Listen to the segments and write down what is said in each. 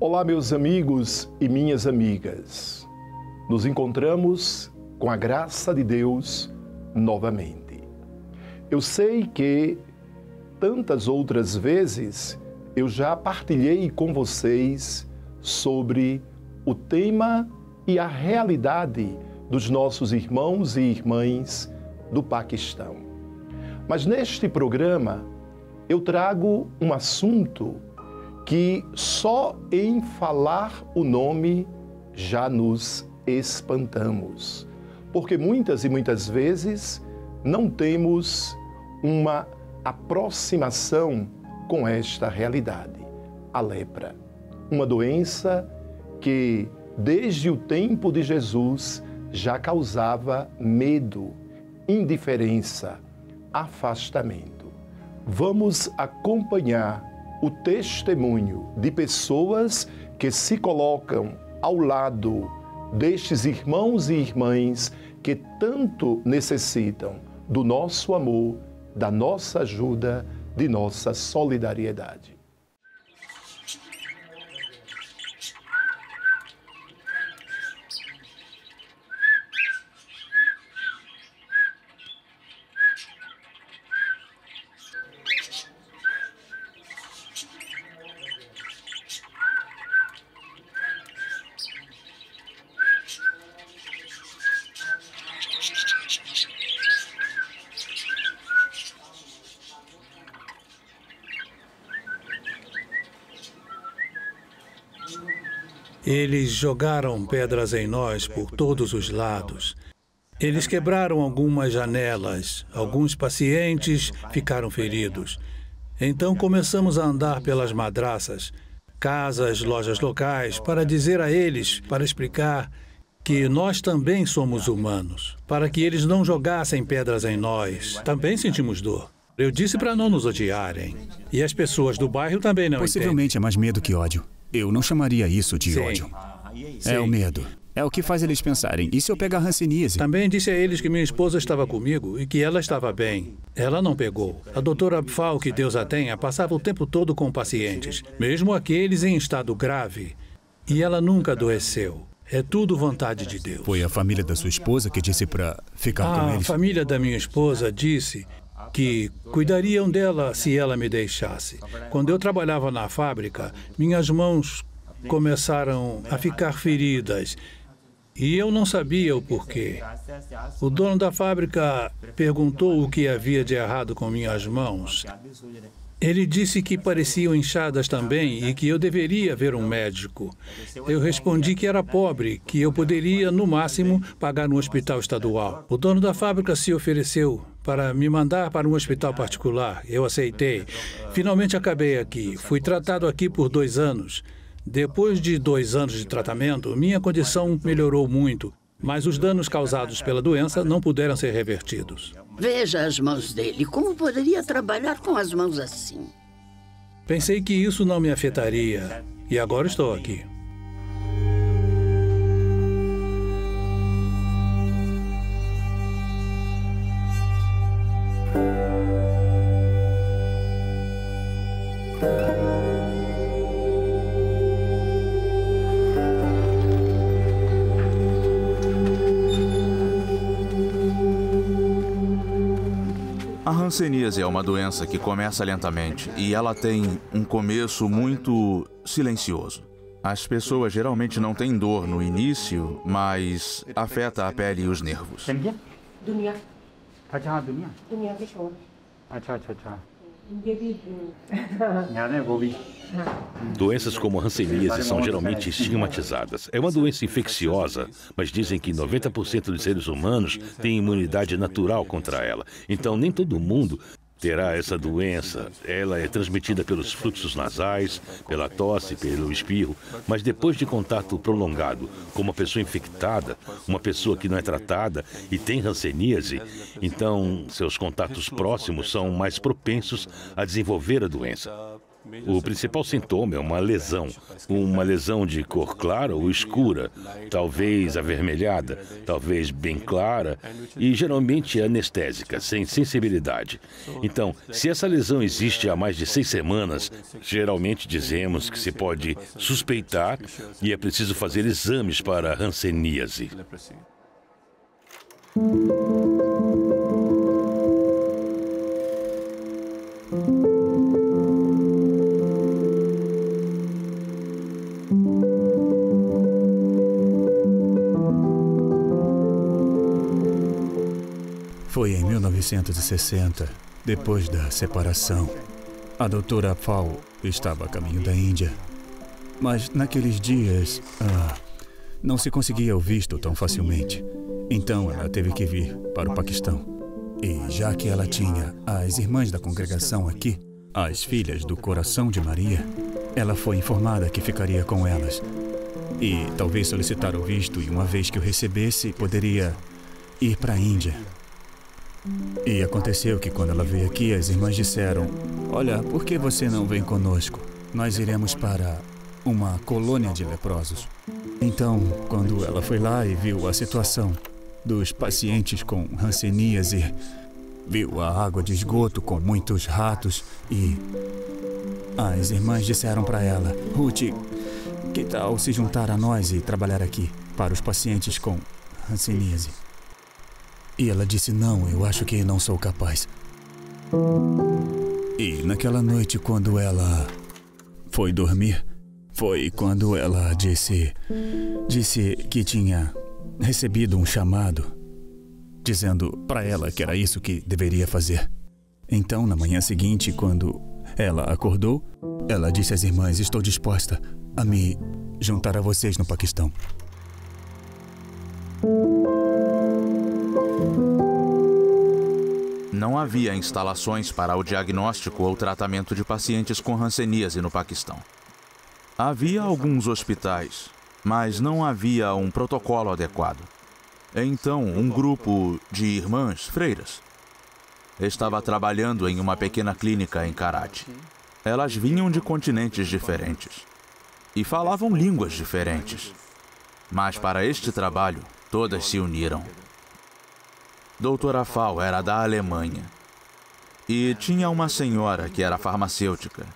Olá, meus amigos e minhas amigas. Nos encontramos com a graça de Deus novamente. Eu sei que tantas outras vezes eu já partilhei com vocês sobre o tema e a realidade dos nossos irmãos e irmãs do Paquistão. Mas neste programa eu trago um assunto que só em falar o nome já nos espantamos, porque muitas e muitas vezes não temos uma aproximação com esta realidade. A lepra, uma doença que desde o tempo de Jesus já causava medo, indiferença, afastamento. Vamos acompanhar o testemunho de pessoas que se colocam ao lado destes irmãos e irmãs que tanto necessitam do nosso amor, da nossa ajuda, de nossa solidariedade. Eles jogaram pedras em nós por todos os lados. Eles quebraram algumas janelas. Alguns pacientes ficaram feridos. Então começamos a andar pelas madraças, casas, lojas locais, para dizer a eles, para explicar que nós também somos humanos, para que eles não jogassem pedras em nós. Também sentimos dor. Eu disse para não nos odiarem. E as pessoas do bairro também não Possivelmente entendem. é mais medo que ódio. Eu não chamaria isso de Sim. ódio. Sim. É o medo. É o que faz eles pensarem. E se eu pegar hanseníase? Também disse a eles que minha esposa estava comigo e que ela estava bem. Ela não pegou. A doutora Abfal, que Deus a tenha, passava o tempo todo com pacientes, mesmo aqueles em estado grave. E ela nunca adoeceu. É tudo vontade de Deus. Foi a família da sua esposa que disse para ficar com A eles? família da minha esposa disse que cuidariam dela se ela me deixasse. Quando eu trabalhava na fábrica, minhas mãos começaram a ficar feridas e eu não sabia o porquê. O dono da fábrica perguntou o que havia de errado com minhas mãos. Ele disse que pareciam inchadas também e que eu deveria ver um médico. Eu respondi que era pobre, que eu poderia, no máximo, pagar no hospital estadual. O dono da fábrica se ofereceu para me mandar para um hospital particular. Eu aceitei. Finalmente acabei aqui. Fui tratado aqui por 2 anos. Depois de 2 anos de tratamento, minha condição melhorou muito, mas os danos causados pela doença não puderam ser revertidos. Veja as mãos dele. Como poderia trabalhar com as mãos assim? Pensei que isso não me afetaria, e agora estou aqui. A hanseníase é uma doença que começa lentamente e ela tem um começo muito silencioso. As pessoas geralmente não têm dor no início, mas afeta a pele e os nervos. Doenças como a hanseníase são geralmente estigmatizadas. É uma doença infecciosa, mas dizem que 90% dos seres humanos têm imunidade natural contra ela. Então, nem todo mundo terá essa doença. Ela é transmitida pelos fluxos nasais, pela tosse, pelo espirro, mas depois de contato prolongado com uma pessoa infectada, uma pessoa que não é tratada e tem hanseníase, então seus contatos próximos são mais propensos a desenvolver a doença. O principal sintoma é uma lesão de cor clara ou escura, talvez avermelhada, talvez bem clara e geralmente anestésica, sem sensibilidade. Então, se essa lesão existe há mais de 6 semanas, geralmente dizemos que se pode suspeitar e é preciso fazer exames para hanseníase. Foi em 1960, depois da separação. A doutora Pfau estava a caminho da Índia. Mas naqueles dias, não se conseguia o visto tão facilmente. Então ela teve que vir para o Paquistão. E já que ela tinha as irmãs da congregação aqui, as filhas do Coração de Maria, ela foi informada que ficaria com elas. E talvez solicitar o visto e uma vez que o recebesse, poderia ir para a Índia. E aconteceu que quando ela veio aqui, as irmãs disseram: olha, por que você não vem conosco? Nós iremos para uma colônia de leprosos. Então, quando ela foi lá e viu a situação dos pacientes com hanseníase, viu a água de esgoto com muitos ratos e as irmãs disseram para ela: Ruth, que tal se juntar a nós e trabalhar aqui para os pacientes com hanseníase? E ela disse: não, eu acho que não sou capaz. E naquela noite, quando ela foi dormir, foi quando ela disse que tinha recebido um chamado, dizendo para ela que era isso que deveria fazer. Então, na manhã seguinte, quando ela acordou, ela disse às irmãs: estou disposta a me juntar a vocês no Paquistão. Não havia instalações para o diagnóstico ou tratamento de pacientes com hanseníase no Paquistão. Havia alguns hospitais, mas não havia um protocolo adequado. Então, um grupo de irmãs freiras estava trabalhando em uma pequena clínica em Karachi. Elas vinham de continentes diferentes e falavam línguas diferentes. Mas para este trabalho, todas se uniram. Doutora Pfau era da Alemanha e tinha uma senhora que era farmacêutica,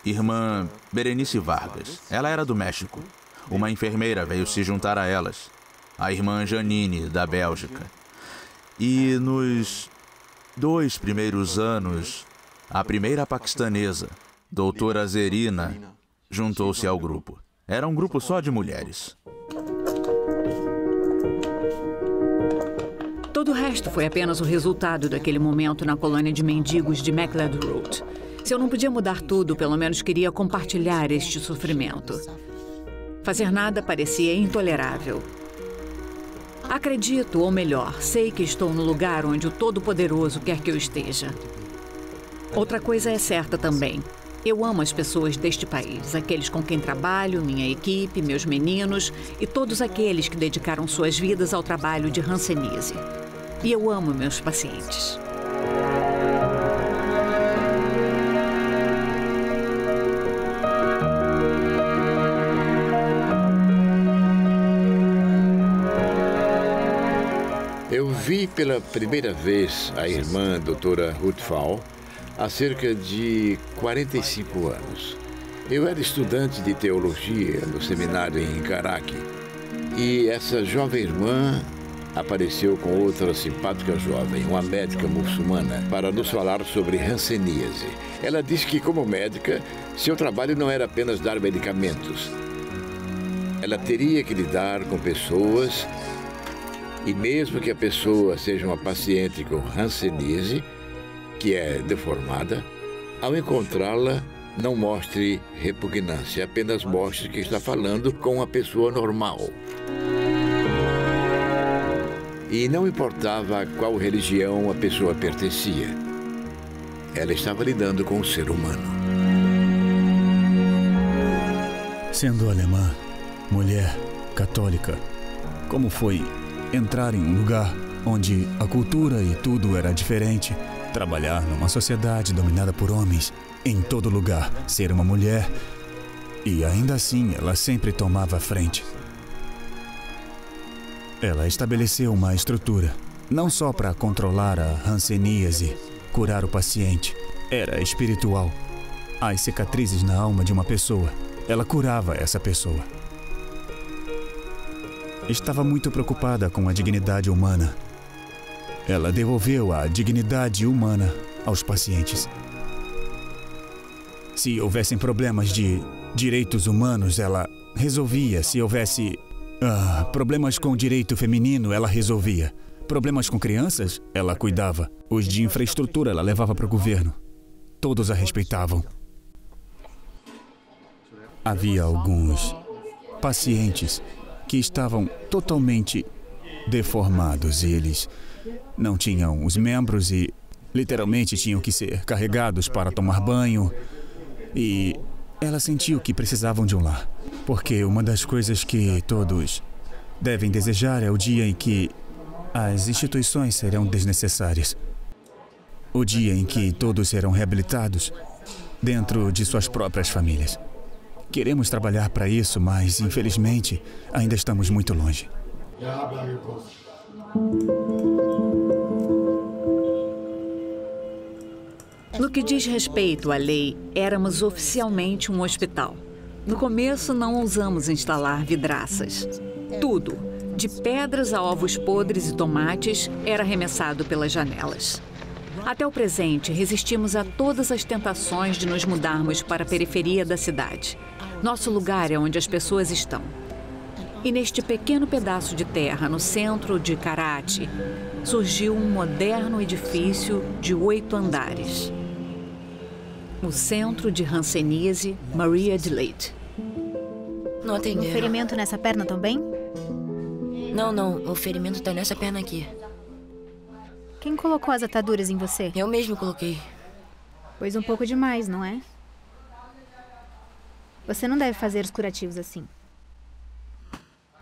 irmã Berenice Vargas. Ela era do México. Uma enfermeira veio se juntar a elas, a irmã Janine, da Bélgica. E nos 2 primeiros anos, a primeira paquistanesa, doutora Zerina, juntou-se ao grupo. Era um grupo só de mulheres. Todo o resto foi apenas o resultado daquele momento na colônia de mendigos de Macleod Road. Se eu não podia mudar tudo, pelo menos queria compartilhar este sofrimento. Fazer nada parecia intolerável. Acredito, ou melhor, sei que estou no lugar onde o Todo-Poderoso quer que eu esteja. Outra coisa é certa também. Eu amo as pessoas deste país, aqueles com quem trabalho, minha equipe, meus meninos e todos aqueles que dedicaram suas vidas ao trabalho de hanseníase. E eu amo meus pacientes. Eu vi pela primeira vez a irmã doutora Ruth Pfau há cerca de 45 anos. Eu era estudante de teologia no seminário em Karachi e essa jovem irmã apareceu com outra simpática jovem, uma médica muçulmana, para nos falar sobre hanseníase. Ela disse que, como médica, seu trabalho não era apenas dar medicamentos. Ela teria que lidar com pessoas e mesmo que a pessoa seja uma paciente com hanseníase, que é deformada, ao encontrá-la, não mostre repugnância, apenas mostre que está falando com uma pessoa normal. E não importava a qual religião a pessoa pertencia. Ela estava lidando com o ser humano. Sendo alemã, mulher, católica, como foi entrar em um lugar onde a cultura e tudo era diferente, trabalhar numa sociedade dominada por homens em todo lugar, ser uma mulher, e ainda assim ela sempre tomava a frente. Ela estabeleceu uma estrutura, não só para controlar a hanseníase, curar o paciente, era espiritual. As cicatrizes na alma de uma pessoa, ela curava essa pessoa. Estava muito preocupada com a dignidade humana. Ela devolveu a dignidade humana aos pacientes. Se houvessem problemas de direitos humanos, ela resolvia. Se houvesse problemas com o direito feminino, ela resolvia. Problemas com crianças, ela cuidava. Os de infraestrutura, ela levava para o governo. Todos a respeitavam. Havia alguns pacientes que estavam totalmente deformados. Eles não tinham os membros e literalmente tinham que ser carregados para tomar banho. E ela sentiu que precisavam de um lar. Porque uma das coisas que todos devem desejar é o dia em que as instituições serão desnecessárias. O dia em que todos serão reabilitados dentro de suas próprias famílias. Queremos trabalhar para isso, mas, infelizmente, ainda estamos muito longe. No que diz respeito à lei, éramos oficialmente um hospital. No começo, não ousamos instalar vidraças. Tudo, de pedras a ovos podres e tomates, era arremessado pelas janelas. Até o presente, resistimos a todas as tentações de nos mudarmos para a periferia da cidade. Nosso lugar é onde as pessoas estão. E neste pequeno pedaço de terra, no centro de Karachi, surgiu um moderno edifício de 8 andares. O centro de hanseníase Maria Adelaide. Não atenderam. Um ferimento nessa perna também? Não. O ferimento tá nessa perna aqui. Quem colocou as ataduras em você? Eu mesmo coloquei. Pois um pouco demais, não é? Você não deve fazer os curativos assim.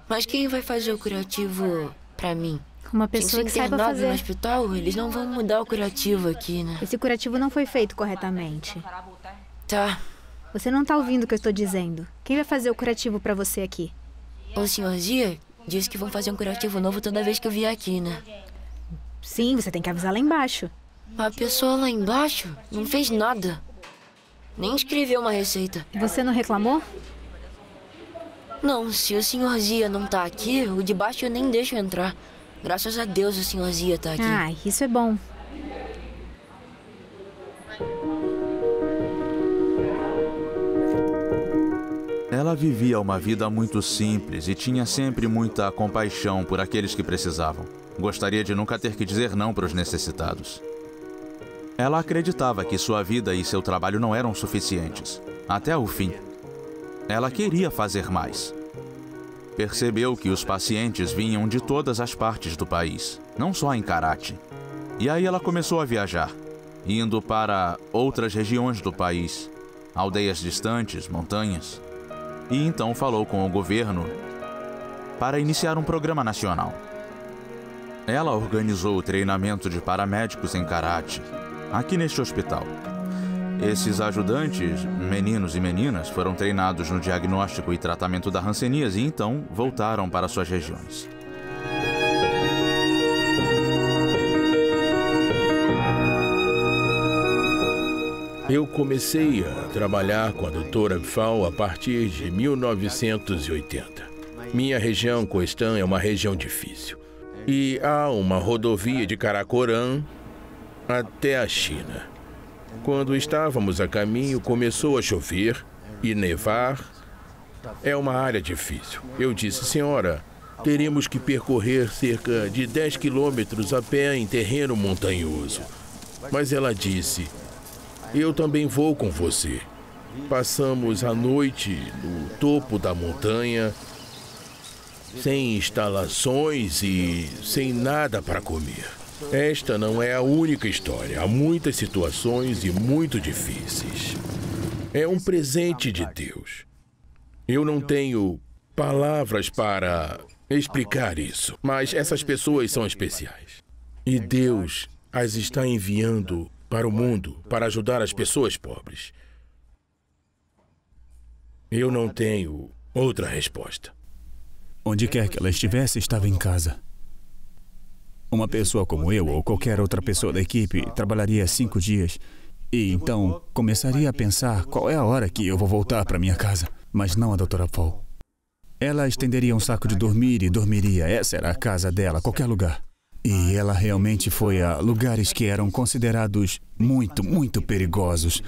Mas quem vai fazer o curativo pra mim? Uma pessoa que saiba fazer. No hospital, eles não vão mudar o curativo aqui, né? Esse curativo não foi feito corretamente. Tá. Você não tá ouvindo o que eu estou dizendo. Quem vai fazer o curativo pra você aqui? O Sr. Zia disse que vão fazer um curativo novo toda vez que eu vier aqui, né? Sim, você tem que avisar lá embaixo. A pessoa lá embaixo não fez nada. Nem escreveu uma receita. Você não reclamou? Não, se o Sr. Zia não tá aqui, o de baixo eu nem deixo entrar. Graças a Deus o Sr. Zia tá aqui. Ah, isso é bom. Ela vivia uma vida muito simples e tinha sempre muita compaixão por aqueles que precisavam. Gostaria de nunca ter que dizer não para os necessitados. Ela acreditava que sua vida e seu trabalho não eram suficientes, até o fim. Ela queria fazer mais. Percebeu que os pacientes vinham de todas as partes do país, não só em Karachi. E aí ela começou a viajar, indo para outras regiões do país, aldeias distantes, montanhas. E então falou com o governo para iniciar um programa nacional. Ela organizou o treinamento de paramédicos em Karachi, aqui neste hospital. Esses ajudantes, meninos e meninas, foram treinados no diagnóstico e tratamento da hanseníase e então voltaram para suas regiões. Eu comecei a trabalhar com a doutora Pfau a partir de 1980. Minha região Koistan é uma região difícil. E há uma rodovia de Karakoram até a China. Quando estávamos a caminho, começou a chover e nevar. É uma área difícil. Eu disse, senhora, teremos que percorrer cerca de 10 quilômetros a pé em terreno montanhoso. Mas ela disse, eu também vou com você. Passamos a noite no topo da montanha, sem instalações e sem nada para comer. Esta não é a única história. Há muitas situações e muito difíceis. É um presente de Deus. Eu não tenho palavras para explicar isso, mas essas pessoas são especiais. E Deus as está enviando para o mundo, para ajudar as pessoas pobres. Eu não tenho outra resposta. Onde quer que ela estivesse, estava em casa. Uma pessoa como eu ou qualquer outra pessoa da equipe trabalharia 5 dias e então começaria a pensar qual é a hora que eu vou voltar para minha casa. Mas não a doutora Fall. Ela estenderia um saco de dormir e dormiria. Essa era a casa dela, qualquer lugar. E ela realmente foi a lugares que eram considerados muito, muito perigosos.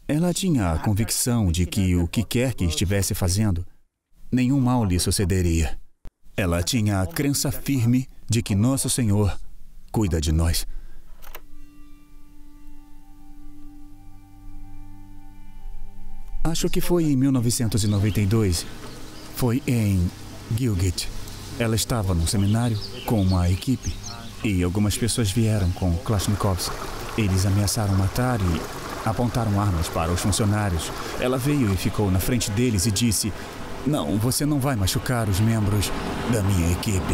Ela tinha a convicção de que o que quer que estivesse fazendo, nenhum mal lhe sucederia. Ela tinha a crença firme de que Nosso Senhor cuida de nós. Acho que foi em 1992. Foi em Gilgit. Ela estava num seminário com uma equipe e algumas pessoas vieram com Kalashnikovs. Eles ameaçaram matar e apontaram armas para os funcionários. Ela veio e ficou na frente deles e disse: "Não, você não vai machucar os membros da minha equipe."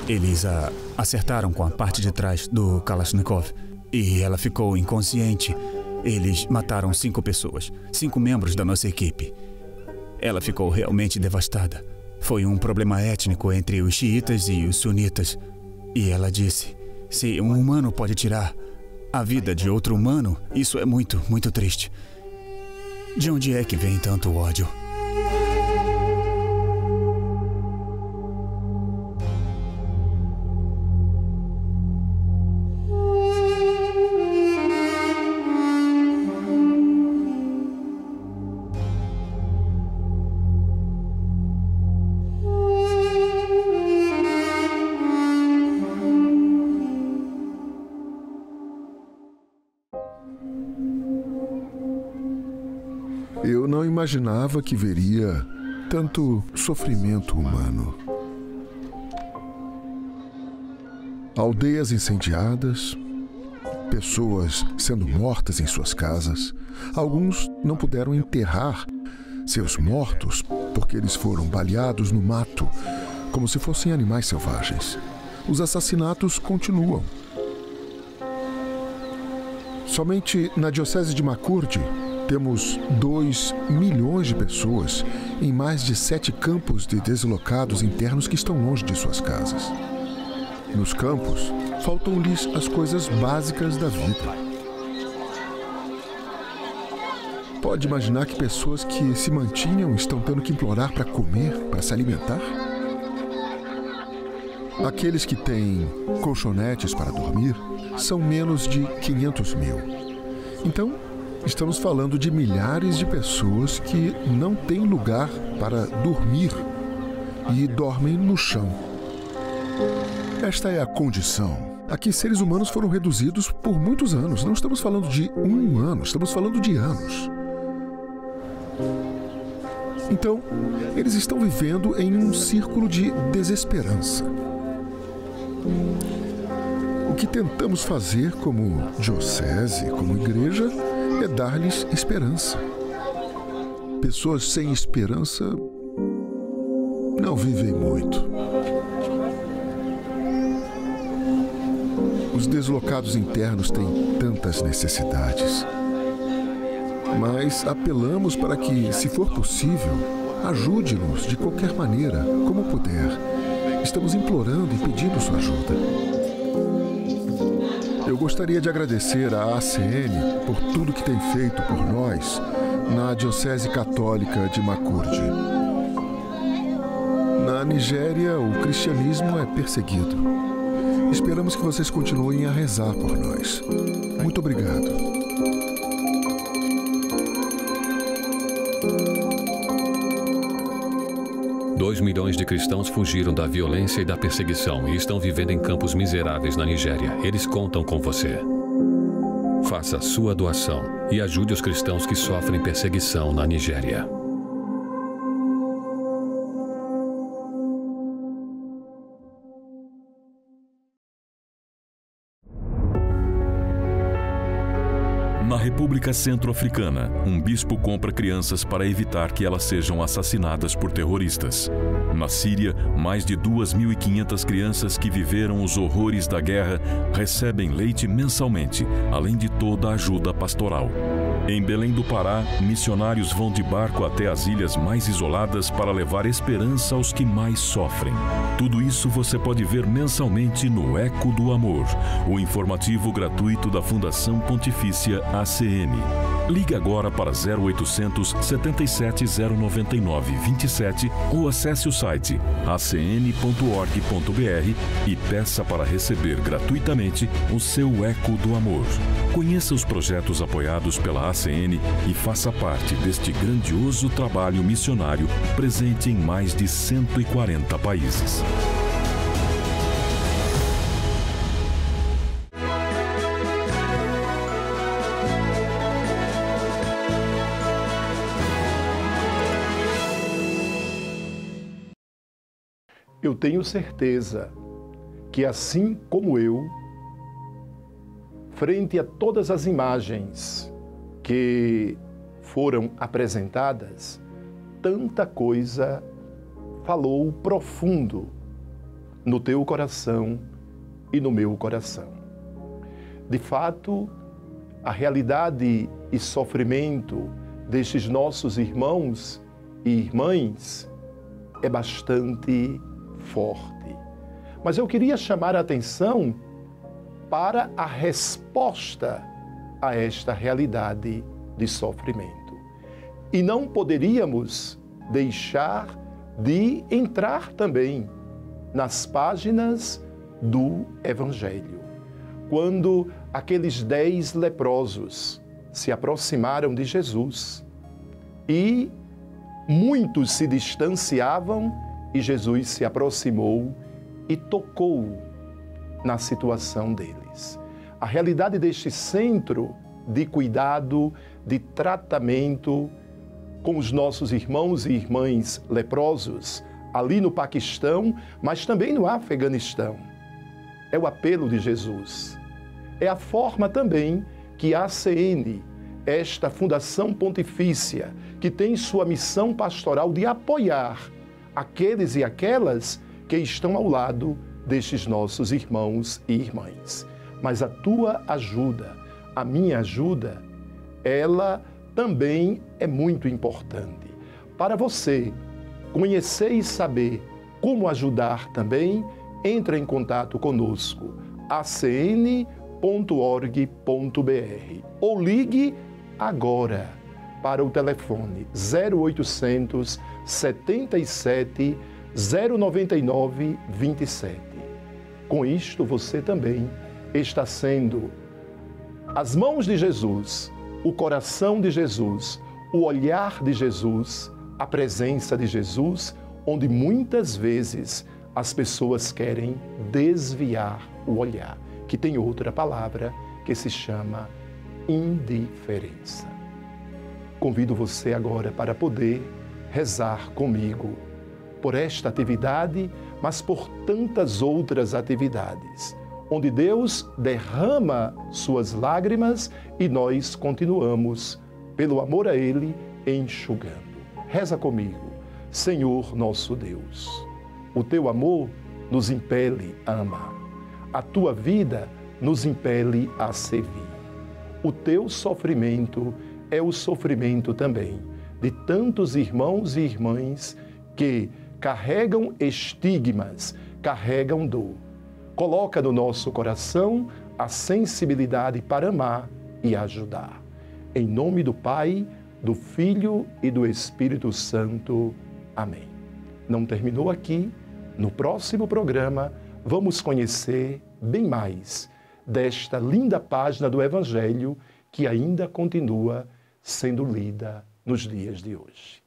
Eles a acertaram com a parte de trás do Kalashnikov e ela ficou inconsciente. Eles mataram 5 pessoas, 5 membros da nossa equipe. Ela ficou realmente devastada. Foi um problema étnico entre os xiitas e os sunitas. E ela disse: "Se um humano pode tirar a vida de outro humano, isso é muito, muito triste." De onde é que vem tanto ódio? Eu não imaginava que veria tanto sofrimento humano. Aldeias incendiadas, pessoas sendo mortas em suas casas. Alguns não puderam enterrar seus mortos porque eles foram baleados no mato, como se fossem animais selvagens. Os assassinatos continuam. Somente na Diocese de Makurdi, temos 2 milhões de pessoas em mais de 7 campos de deslocados internos que estão longe de suas casas. Nos campos, faltam-lhes as coisas básicas da vida. Pode imaginar que pessoas que se mantinham estão tendo que implorar para comer, para se alimentar? Aqueles que têm colchonetes para dormir são menos de 500 mil. Então, estamos falando de milhares de pessoas que não têm lugar para dormir e dormem no chão. Esta é a condição a que seres humanos foram reduzidos por muitos anos. Não estamos falando de 1 ano, estamos falando de anos. Então, eles estão vivendo em um círculo de desesperança. O que tentamos fazer como diocese, como igreja, é dar-lhes esperança. Pessoas sem esperança não vivem muito. Os deslocados internos têm tantas necessidades. Mas apelamos para que, se for possível, ajude-nos de qualquer maneira, como puder. Estamos implorando e pedindo sua ajuda. Eu gostaria de agradecer à ACN por tudo que tem feito por nós na Diocese Católica de Makurdi. Na Nigéria, o cristianismo é perseguido. Esperamos que vocês continuem a rezar por nós. Muito obrigado. Dois milhões de cristãos fugiram da violência e da perseguição e estão vivendo em campos miseráveis na Nigéria. Eles contam com você. Faça a sua doação e ajude os cristãos que sofrem perseguição na Nigéria. Na República Centro-Africana, um bispo compra crianças para evitar que elas sejam assassinadas por terroristas. Na Síria, mais de 2.500 crianças que viveram os horrores da guerra recebem leite mensalmente, além de toda a ajuda pastoral. Em Belém do Pará, missionários vão de barco até as ilhas mais isoladas para levar esperança aos que mais sofrem. Tudo isso você pode ver mensalmente no Eco do Amor, o informativo gratuito da Fundação Pontifícia ACN. Ligue agora para 0800 77 099 27 ou acesse o site acn.org.br e peça para receber gratuitamente o seu Eco do Amor. Conheça os projetos apoiados pela ACN e faça parte deste grandioso trabalho missionário presente em mais de 140 países. Eu tenho certeza que, assim como eu, frente a todas as imagens que foram apresentadas, tanta coisa falou profundo no teu coração e no meu coração. De fato, a realidade e sofrimento destes nossos irmãos e irmãs é bastante forte. Mas eu queria chamar a atenção para a resposta a esta realidade de sofrimento. E não poderíamos deixar de entrar também nas páginas do Evangelho. Quando aqueles 10 leprosos se aproximaram de Jesus e muitos se distanciavam, e Jesus se aproximou e tocou na situação deles. A realidade deste centro de cuidado, de tratamento com os nossos irmãos e irmãs leprosos, ali no Paquistão, mas também no Afeganistão, é o apelo de Jesus. É a forma também que a ACN, esta Fundação Pontifícia, que tem sua missão pastoral de apoiar aqueles e aquelas que estão ao lado destes nossos irmãos e irmãs. Mas a tua ajuda, a minha ajuda, ela também é muito importante. Para você conhecer e saber como ajudar também, entre em contato conosco, acn.org.br, ou ligue agora para o telefone 0800 77 099 27. Com isto, você também está sendo as mãos de Jesus, o coração de Jesus, o olhar de Jesus, a presença de Jesus, onde muitas vezes as pessoas querem desviar o olhar, que tem outra palavra que se chama indiferença. Convido você agora para poder rezar comigo por esta atividade, mas por tantas outras atividades, onde Deus derrama suas lágrimas e nós continuamos, pelo amor a Ele, enxugando. Reza comigo. Senhor nosso Deus, o Teu amor nos impele a amar. A Tua vida nos impele a servir. O Teu sofrimento é o sofrimento também de tantos irmãos e irmãs que carregam estigmas, carregam dor. Coloca no nosso coração a sensibilidade para amar e ajudar. Em nome do Pai, do Filho e do Espírito Santo. Amém. Não terminou aqui. No próximo programa, vamos conhecer bem mais desta linda página do Evangelho que ainda continua sendo lida nos dias de hoje.